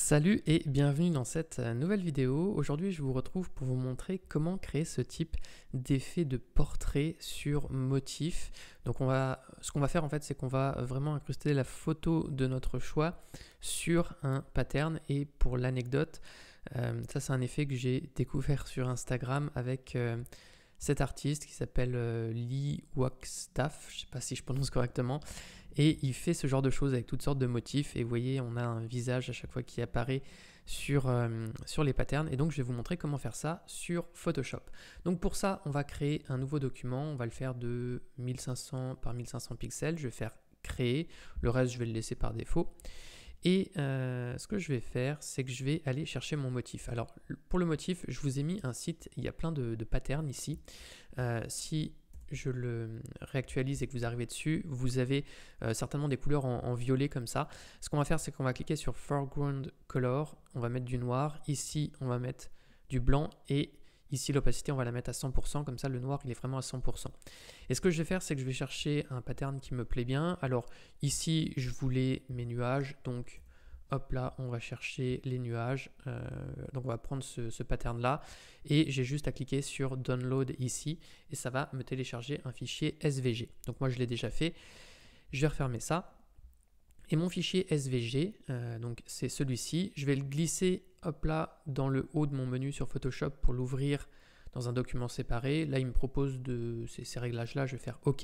Salut et bienvenue dans cette nouvelle vidéo. Aujourd'hui, je vous retrouve pour vous montrer comment créer ce type d'effet de portrait sur motif. Donc ce qu'on va faire en fait, c'est qu'on va vraiment incruster la photo de notre choix sur un pattern. Et pour l'anecdote, ça c'est un effet que j'ai découvert sur Instagram avec cet artiste qui s'appelle Lee Wagstaff, je ne sais pas si je prononce correctement. Et il fait ce genre de choses avec toutes sortes de motifs. Et vous voyez, on a un visage à chaque fois qui apparaît sur les patterns. Et donc, je vais vous montrer comment faire ça sur Photoshop. Donc, pour ça, on va créer un nouveau document. On va le faire de 1500 par 1500 pixels. Je vais faire créer. Le reste, je vais le laisser par défaut. Et ce que je vais faire, c'est que je vais aller chercher mon motif. Alors, pour le motif, je vous ai mis un site. Il y a plein de patterns ici. Si je le réactualise et que vous arrivez dessus, vous avez certainement des couleurs en violet comme ça. Ce qu'on va faire, c'est qu'on va cliquer sur Foreground Color, on va mettre du noir, ici on va mettre du blanc et ici l'opacité on va la mettre à 100%, comme ça le noir il est vraiment à 100%. Et ce que je vais faire, c'est que je vais chercher un pattern qui me plaît bien. Alors ici je voulais mes nuages, donc hop là, on va chercher les nuages. Donc on va prendre ce pattern là et j'ai juste à cliquer sur Download ici et ça va me télécharger un fichier SVG. Donc moi je l'ai déjà fait. Je vais refermer ça. Et mon fichier SVG, donc c'est celui-ci. Je vais le glisser hop là dans le haut de mon menu sur Photoshop pour l'ouvrir dans un document séparé. Là, il me propose ces réglages-là, je vais faire OK.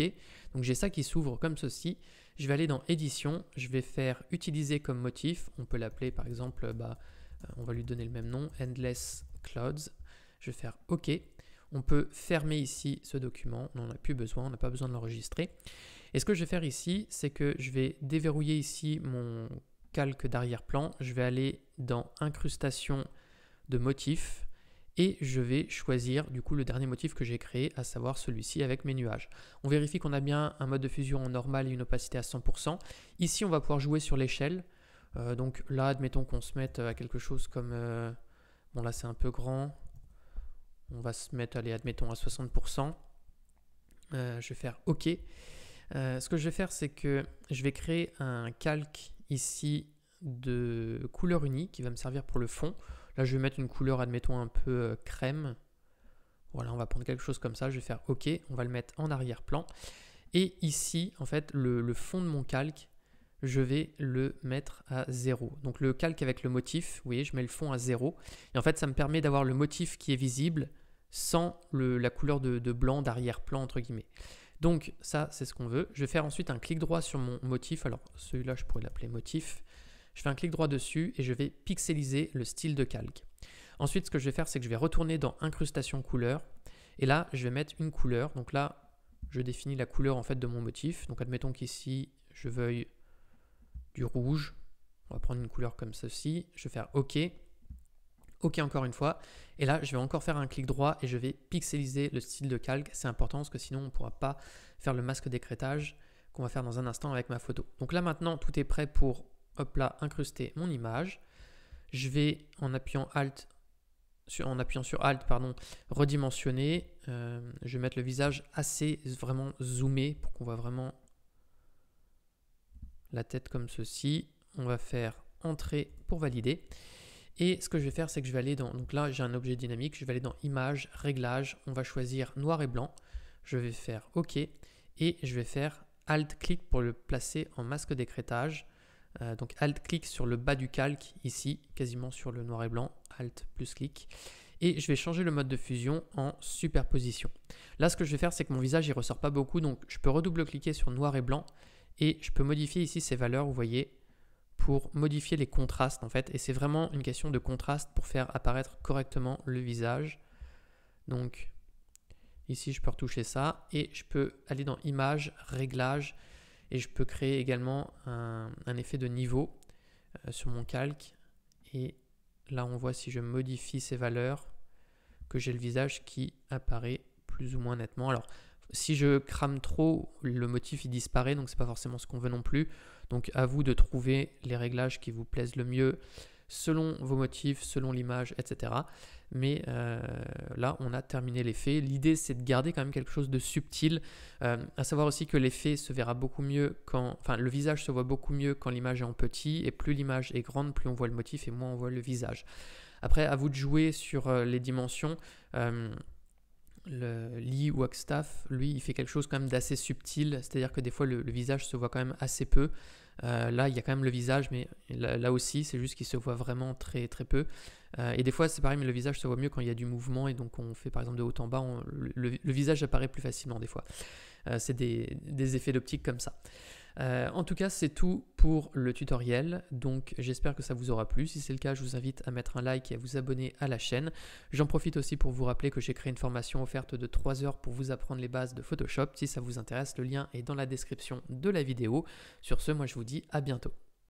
Donc j'ai ça qui s'ouvre comme ceci. Je vais aller dans Édition, je vais faire Utiliser comme motif. On peut l'appeler par exemple, on va lui donner le même nom, Endless Clouds. Je vais faire OK. On peut fermer ici ce document, on n'en a plus besoin, on n'a pas besoin de l'enregistrer. Et ce que je vais faire ici, c'est que je vais déverrouiller ici mon calque d'arrière-plan. Je vais aller dans Incrustation de motifs. Et je vais choisir du coup le dernier motif que j'ai créé, à savoir celui-ci avec mes nuages. On vérifie qu'on a bien un mode de fusion en normal et une opacité à 100%. Ici, on va pouvoir jouer sur l'échelle. Donc là, admettons qu'on se mette à quelque chose comme... bon là, c'est un peu grand. On va se mettre, allez, admettons à 60%. Je vais faire OK. Ce que je vais faire, c'est que je vais créer un calque ici de couleur unie qui va me servir pour le fond. Là, je vais mettre une couleur, admettons, un peu crème. Voilà, on va prendre quelque chose comme ça. Je vais faire OK. On va le mettre en arrière-plan. Et ici, en fait, le fond de mon calque, je vais le mettre à 0. Donc, le calque avec le motif, vous voyez, je mets le fond à 0. Et en fait, ça me permet d'avoir le motif qui est visible sans la couleur de blanc d'arrière-plan, entre guillemets. Donc, ça, c'est ce qu'on veut. Je vais faire ensuite un clic droit sur mon motif. Alors, celui-là, je pourrais l'appeler motif. Je fais un clic droit dessus et je vais pixeliser le style de calque. Ensuite, ce que je vais faire, c'est que je vais retourner dans Incrustation couleur. Et là, je vais mettre une couleur. Donc là, je définis la couleur en fait de mon motif. Donc admettons qu'ici, je veuille du rouge. On va prendre une couleur comme ceci. Je vais faire OK. OK encore une fois. Et là, je vais encore faire un clic droit et je vais pixeliser le style de calque. C'est important parce que sinon, on ne pourra pas faire le masque d'écrêtage qu'on va faire dans un instant avec ma photo. Donc là, maintenant, tout est prêt pour... hop là, incruster mon image. Je vais en appuyant sur Alt, redimensionner. Je vais mettre le visage assez vraiment zoomé pour qu'on voit vraiment la tête comme ceci. On va faire Entrée pour valider. Et ce que je vais faire, c'est que je vais aller dans... donc là, j'ai un objet dynamique. Je vais aller dans Image, Réglages. On va choisir Noir et Blanc. Je vais faire OK. Et je vais faire Alt-clic pour le placer en masque d'écrêtage. Donc Alt-clic sur le bas du calque, ici, quasiment sur le noir et blanc, Alt plus clic. Et je vais changer le mode de fusion en superposition. Là, ce que je vais faire, c'est que mon visage, il ne ressort pas beaucoup, donc je peux redouble-cliquer sur noir et blanc et je peux modifier ici ces valeurs, vous voyez, pour modifier les contrastes en fait. Et c'est vraiment une question de contraste pour faire apparaître correctement le visage. Donc ici, je peux retoucher ça et je peux aller dans Images, Réglages. Et je peux créer également un effet de niveau sur mon calque. Et là, on voit si je modifie ces valeurs que j'ai le visage qui apparaît plus ou moins nettement. Alors, si je crame trop, le motif il disparaît, donc c'est pas forcément ce qu'on veut non plus. Donc, à vous de trouver les réglages qui vous plaisent le mieux selon vos motifs, selon l'image, etc. Mais là, on a terminé l'effet. L'idée, c'est de garder quand même quelque chose de subtil. À savoir aussi que l'effet se verra beaucoup mieux quand... Enfin, le visage se voit beaucoup mieux quand l'image est en petit. Et plus l'image est grande, plus on voit le motif et moins on voit le visage. Après, à vous de jouer sur les dimensions. Le Lee Wagstaff, lui, il fait quelque chose quand même d'assez subtil. C'est-à-dire que des fois, le visage se voit quand même assez peu. Là, il y a quand même le visage, mais là aussi, c'est juste qu'il se voit vraiment très, très peu. Et des fois, c'est pareil, mais le visage se voit mieux quand il y a du mouvement. Et donc, on fait par exemple de haut en bas, le visage apparaît plus facilement des fois. C'est des effets d'optique comme ça. En tout cas, c'est tout pour le tutoriel. Donc, j'espère que ça vous aura plu. Si c'est le cas, je vous invite à mettre un like et à vous abonner à la chaîne. J'en profite aussi pour vous rappeler que j'ai créé une formation offerte de 3 heures pour vous apprendre les bases de Photoshop. Si ça vous intéresse, le lien est dans la description de la vidéo. Sur ce, moi, je vous dis à bientôt.